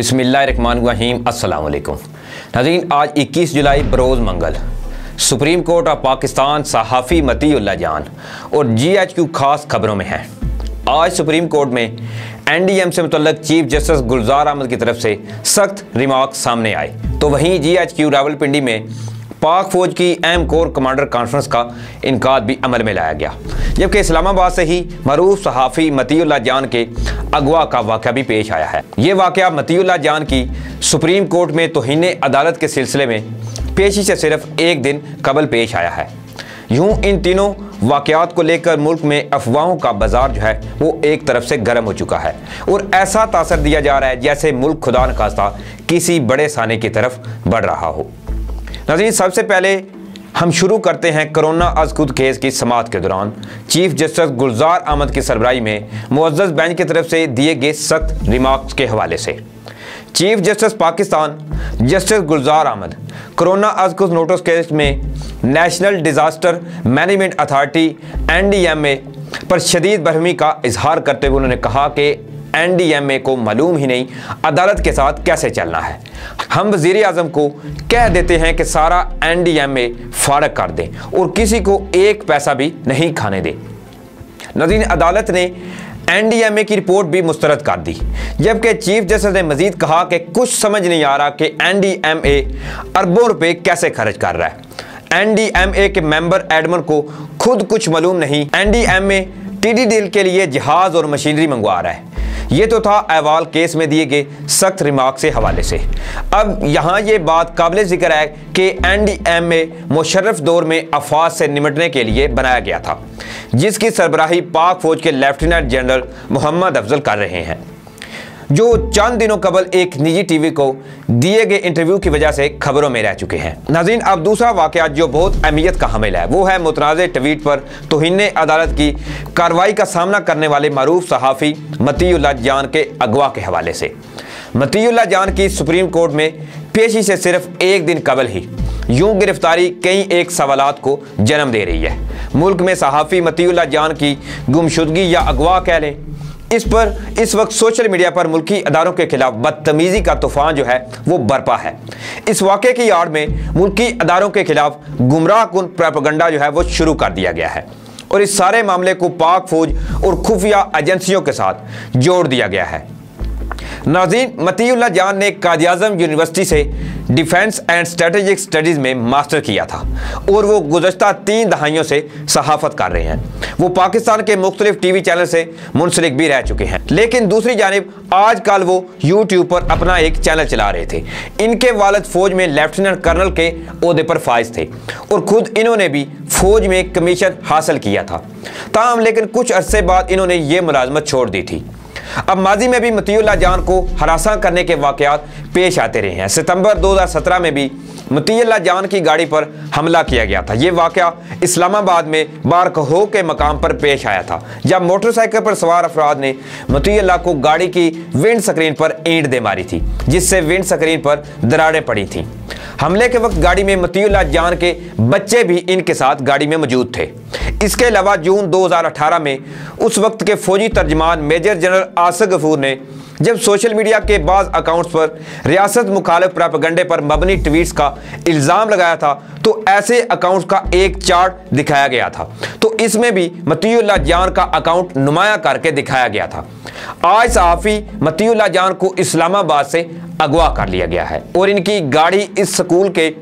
बिस्मिल्लाहिर्रहमानिर्रहीम अस्सलाम वालेकुम नाज़रीन, आज 21 जुलाई बरोज़ मंगल सुप्रीम कोर्ट ऑफ पाकिस्तान सहाफ़ी मतीउल्लाह जान और GHQ खास खबरों में हैं। आज सुप्रीम कोर्ट में NDM से मुतल्लक चीफ जस्टिस गुलजार अहमद की तरफ से सख्त रिमार्क सामने आए, तो वहीं GHQ रावलपिंडी में पाक फौज की अहम कोर कमांडर कॉन्फ्रेंस का इनकाद भी अमल में लाया गया, जबकि इस्लामाबाद से ही मरूफ सहाफ़ी मतीउल्लाह जान के अगवा का वाक़या भी पेश आया है। ये वाक़या मतीउल्लाह जान की सुप्रीम कोर्ट में तौहीन अदालत के सिलसिले में पेशी से सिर्फ एक दिन कबल पेश आया है। यूँ इन तीनों वाक़यात को लेकर मुल्क में अफवाहों का बाजार जो है वो एक तरफ से गर्म हो चुका है और ऐसा तासर दिया जा रहा है जैसे मुल्क खुदा न खास्ता किसी बड़े साने की तरफ बढ़ रहा हो। नाज़रीन, सबसे पहले हम शुरू करते हैं कोरोना अज़खुद केस की समाअत के दौरान चीफ जस्टिस गुलजार अहमद की सरबराही में मुअज़्ज़ज़ बेंच की तरफ से दिए गए सख्त रिमार्क्स के हवाले से। चीफ जस्टिस पाकिस्तान जस्टिस गुलजार अहमद कोरोना अज़खुद नोटिस केस में national disaster management authority NDMA पर शदीद बरहमी का इजहार करते हुए उन्होंने कहा कि NDMA को मालूम ही नहीं अदालत के साथ कैसे चलना है। हम वज़ीर आज़म को कह देते हैं कि सारा NDMA फारग कर दें और किसी को एक पैसा भी नहीं खाने दें। नाज़रीन, अदालत ने NDMA की रिपोर्ट भी मुस्तरद कर दी, जबकि चीफ जस्टिस ने मजीद कहा कि कुछ समझ नहीं आ रहा कि NDMA अरबों रुपए कैसे खर्च कर रहा है। NDMA के मेंबर एडमन को खुद कुछ मालूम नहीं, NDMA TD डील के लिए जहाज और मशीनरी मंगवा रहा है। ये तो था अहवाल केस में दिए गए सख्त रिमार्क से हवाले से। अब यहाँ ये बात काबिल ज़िक्र है कि NDMA मुशर्रफ दौर में अफवाज से निपटने के लिए बनाया गया था, जिसकी सरबराही पाक फौज के लेफ्टिनेंट जनरल मोहम्मद अफजल कर रहे हैं, जो चंद दिनों कबल एक निजी टीवी को दिए गए इंटरव्यू की वजह से खबरों में रह चुके हैं। नाज़रीन, अब दूसरा वाक़या जो बहुत अहमियत का हामिल है वो है मुतनाज़ ट्वीट पर तौहीन अदालत की कार्रवाई का सामना करने वाले मरूफ सहाफ़ी मतीउल्लाह जान के अगवा के हवाले से। मतीउल्लाह जान की सुप्रीम कोर्ट में पेशी से सिर्फ एक दिन कबल ही यूँ गिरफ्तारी कई एक सवालात को जन्म दे रही है। मुल्क में सहाफ़ी मतीउल्लाह जान की गुमशुदगी या अगवा कह लें, इस पर इस वक्त सोशल मीडिया पर मुल्की अदारों के खिलाफ बदतमीज़ी का तूफान जो है वो बरपा है। इस वाक़े की आड़ में मुल्की अदारों के खिलाफ गुमराह कुन प्रोपेगेंडा जो है वो शुरू कर दिया गया है और इस सारे मामले को पाक फौज और खुफिया एजेंसियों के साथ जोड़ दिया गया है। नाज़रीन, मतीउल्लाह जान ने कायद-ए-आज़म यूनिवर्सिटी से डिफेंस एंड स्ट्रेटेजिक स्टडीज़ में मास्टर किया था और वो गुज़श्ता 3 दहाइयों से सहाफ़त कर रहे हैं। वो पाकिस्तान के मुख्तलिफ टीवी चैनल से मुंसलिक भी रह चुके हैं, लेकिन दूसरी जानिब आजकल वो यूट्यूब पर अपना एक चैनल चला रहे थे। इनके वालिद फ़ौज में लेफ्टिनेंट कर्नल के ओहदे पर फाइज थे और ख़ुद इन्होंने भी फ़ौज में कमीशन हासिल किया था। ताहम लेकिन कुछ अरसे बाद इन्होंने ये मुलाजमत छोड़ दी थी। अब माजी में भी मतीउल्लाह जान को हरासा करने के वाक़यात पेश आते रहे हैं। सितंबर 2017 में भी मतीउल्लाह जान की गाड़ी पर हमला किया गया था। ये वाक़या इस्लामाबाद में बारकहो के मकाम पर पेश आया था, जब मोटरसाइकिल पर सवार अफराद ने मतीउल्लाह को गाड़ी की विंड स्क्रीन पर ईंट दे मारी थी, जिससे विंड स्क्रीन पर दरारें पड़ी थीं। हमले के वक्त गाड़ी में मतीउल्लाह जान के बच्चे भी इनके साथ गाड़ी में मौजूद थे। इसके अलावा जून 2018 में उस वक्त के फौजी तर्जमान मेजर जनरल आसिफ गफूर ने जब सोशल मीडिया के बाज़ अकाउंट्स पर रियासत मुखालिफ प्रोपेगेंडे पर मबनी ट्वीट्स का इल्ज़ाम लगाया था, तो ऐसे अकाउंट्स का एक चार्ट दिखाया गया था, तो इसमें भी मतीउल्लाह जान का अकाउंट नुमाया करके दिखाया गया था। आज सहाफ़ी मतीउल्लाह जान को इस्लामाबाद से अगवा कर लिया गया है और इनकी गाड़ी इस स्कूल के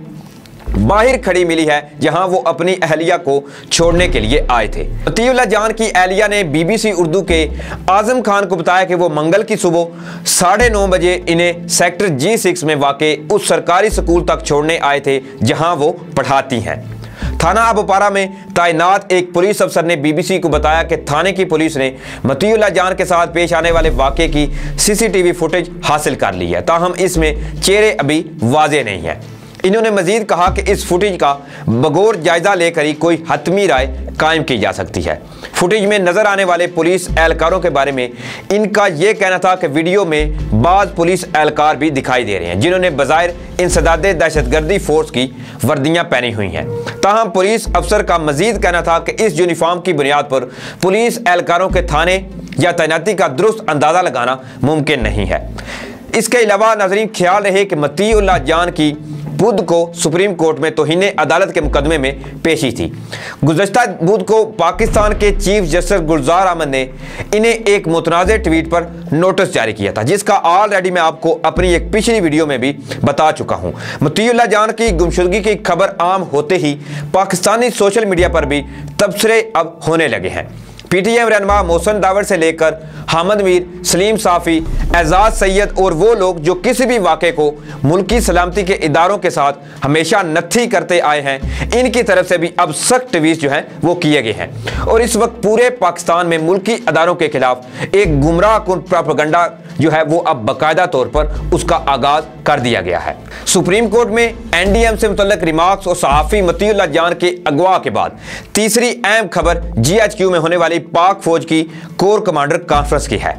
बाहर खड़ी मिली है, जहां वो अपनी अहलिया को छोड़ने के लिए आए थे। मतीउल्लाह जान की अहलिया ने BBC उर्दू के आज़म खान को बताया कि वो मंगल की सुबह 9:30 बजे इन्हें सेक्टर G6 में वाक़े उस सरकारी स्कूल तक छोड़ने आए थे जहां वो पढ़ाती हैं। थाना अबुपारा में तैनात एक पुलिस अफसर ने BBC को बताया कि थाने की पुलिस ने मतीउल्लाह जान के साथ पेश आने वाले वाक़े की CCTV फुटेज हासिल कर ली है, ताहम इसमें चेहरे अभी वाज़ेह नहीं है। इन्होंने मजीद कहा कि इस फुटेज का बगौर जायजा लेकर ही कोई हतमी राय कायम की जा सकती है। फुटेज में नजर आने वाले पुलिस एहलकारों के बारे में इनका यह कहना था कि वीडियो में बाद पुलिस एहलकार भी दिखाई दे रहे हैं जिन्होंने बज़ाहिर इंसदादे दहशतगर्दी फोर्स की वर्दियां पहनी हुई हैं। ताहम पुलिस अफसर का मजीद कहना था कि इस यूनिफॉर्म की बुनियाद पर पुलिस एहलकारों के थाने या तैनाती का दुरुस्त अंदाज़ा लगाना मुमकिन नहीं है। इसके अलावा नाज़रीन ख्याल रहे कि मतीउल्लाह जान की बुध को सुप्रीम कोर्ट में तौहीन अदालत के मुकदमे में पेशी थी। गुज़श्ता बुध को पाकिस्तान के चीफ जस्टिस गुलजार अहमद ने इन्हें एक मुतनाज़ ट्वीट पर नोटिस जारी किया था, जिसका ऑलरेडी मैं आपको अपनी एक पिछली वीडियो में भी बता चुका हूं। मतीउल्लाह जान की गुमशुदगी की खबर आम होते ही पाकिस्तानी सोशल मीडिया पर भी तबसरे अब होने लगे हैं। पीटीएम रहनुमा मोहसिन दावर से लेकर हामिद मीर, सलीम साफ़ी, एजाज सैयद और वो लोग जो किसी भी वाक़े को मुल्की सलामती के इदारों के साथ हमेशा नत्थी करते आए हैं, इनकी तरफ से भी अब सख्त ट्वीट जो हैं वो किए गए हैं। और इस वक्त पूरे पाकिस्तान में मुल्की अदारों के खिलाफ एक गुमराह कुन प्रोपेगेंडा जो है वो अब बाकायदा तौर पर उसका आगाज कर दिया गया है। सुप्रीम कोर्ट में एनडीएम से मुतल्लिक रिमार्क्स और सहाफ़ी मतीउल्लाह जान के अगवा के बाद तीसरी अहम खबर जीएचक्यू में होने वाली पाक फौज की कोर कमांडर कॉन्फ्रेंस की है।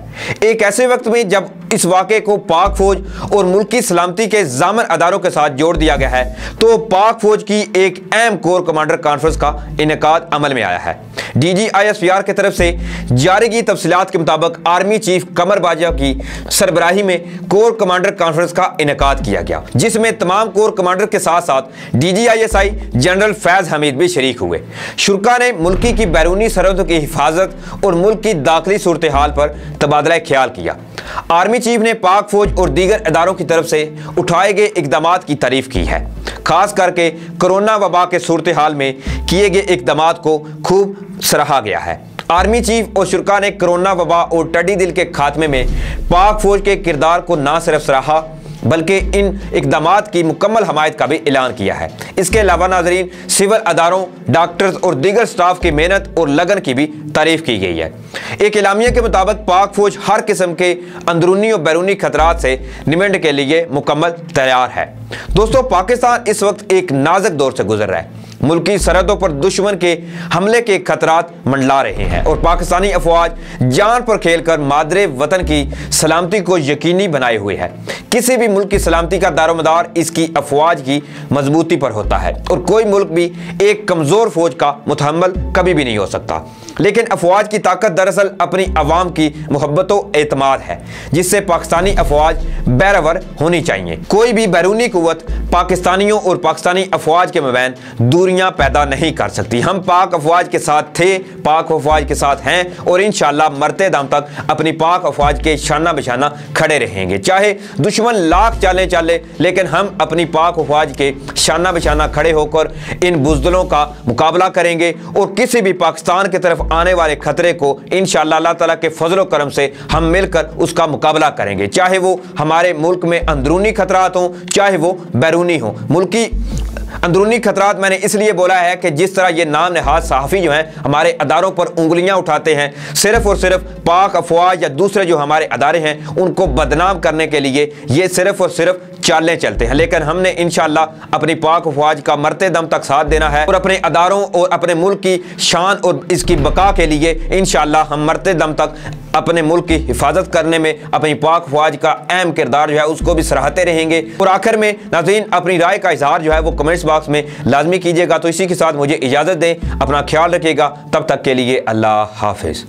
एक ऐसे वक्त में जब इस वाक़े को पाक फौज और मुल्की सलामती के ज़ामन अदारों के साथ जोड़ दिया गया है, तो पाक फौज की एक अहम कोर कमांडर कॉन्फ्रेंस का इनेकाद अमल में आया है। DGISPR की तरफ से जारी की तफसीलात के मुताबिक आर्मी चीफ कमर बाजवा की सरबराही में कोर कमांडर कॉन्फ्रेंस का इनेकाद किया गया, जिसमें तमाम कोर कमांडर के साथ साथ DGISI जनरल फैज हमीद भी शरीक हुए। शुरा ने मुल्की की बैरूनी सरहदों की हिफाजत और मुल्क की दाखिली सूरत हाल पर तबादला ख्याल किया। आर्मी चीफ ने पाक फौज और दीगर इदारों की तरफ से उठाए गए इकदाम की तारीफ की है। खास करके कोरोना वबा के सूरत हाल में किए गए इकदाम को खूब सराहा गया है। आर्मी चीफ और शुरा ने कोरोना वबा और टड्डी दिल के खात्मे में पाक फौज के किरदार को न सिर्फ सराहा बल्कि इन इकदामात की मुकम्मल हमायत का भी ऐलान किया है। इसके अलावा नाजरीन सिविल अदारों, डॉक्टर्स और दीगर स्टाफ की मेहनत और लगन की भी तारीफ की गई है। एक एलामिया के मुताबिक पाक फौज हर किस्म के अंदरूनी और बैरूनी खतरात से निपटने के लिए मुकम्मल तैयार है। दोस्तों, पाकिस्तान इस वक्त एक नाजुक दौर से गुजर रहा है। मुल्की सरहदों पर दुश्मन के हमले के खतरात मंडला रहे हैं और पाकिस्तानी अफवाज जान पर खेलकर मादरे वतन की सलामती को यकीनी बनाए हुए है। किसी भी मुल्क की सलामती का दारोमदार इसकी अफवाज की मजबूती पर होता है और कोई मुल्क भी एक कमज़ोर फौज का मुतहम्मल कभी भी नहीं हो सकता। लेकिन अफवाज की ताकत दरअसल अपनी अवाम की मोहब्बत व एतमाद है, जिससे पाकिस्तानी अफवाज बैरवर होनी चाहिए। कोई भी बैरूनी कुव्वत पाकिस्तानियों और पाकिस्तानी अफवाज के मबैन दूरियां पैदा नहीं कर सकती। हम पाक अफवाज के साथ थे, पाक अफवाज के साथ हैं और इंशाअल्लाह मरते दम तक अपनी पाक अफवाज के शाना बिशाना खड़े रहेंगे। चाहे दुश्मन लाख चालें चाले, लेकिन हम अपनी पाक अफवाज के शाना बिशाना खड़े होकर इन बुज़दिलों का मुकाबला करेंगे और किसी भी पाकिस्तान की तरफ आने वाले खतरे को इंशाअल्लाह अल्लाह ताला के फजल करम से हम मिलकर उसका मुकाबला करेंगे, चाहे वो हमारे मुल्क में अंदरूनी खतरात हों, चाहे वो बैरूनी हों। मुल्की अंदरूनी खतरात मैंने इसलिए बोला है कि जिस तरह ये नाम नहाज सहाफ़ी जो हैं हमारे अदारों पर उंगलियां उठाते हैं, सिर्फ और सिर्फ पाक अफवाज या दूसरे जो हमारे अदारे हैं उनको बदनाम करने के लिए ये सिर्फ और सिर्फ चालें चलते हैं। लेकिन हमने इंशाअल्लाह अपनी पाक अफवाज का मरते दम तक साथ देना है और अपने अदारों और अपने मुल्क की शान और इसकी बका के लिए इंशाअल्लाह हम मरते दम तक अपने मुल्क की हिफाजत करने में अपनी पाक अफवाज का अहम किरदार जो है उसको भी सराहते रहेंगे। और आखिर में नाज़रीन अपनी राय का इजहार जो है वो कमेंट्स बॉक्स में लाजमी कीजिएगा। तो इसी के साथ मुझे इजाज़त दें, अपना ख्याल रखिएगा, तब तक के लिए अल्लाह हाफिज़।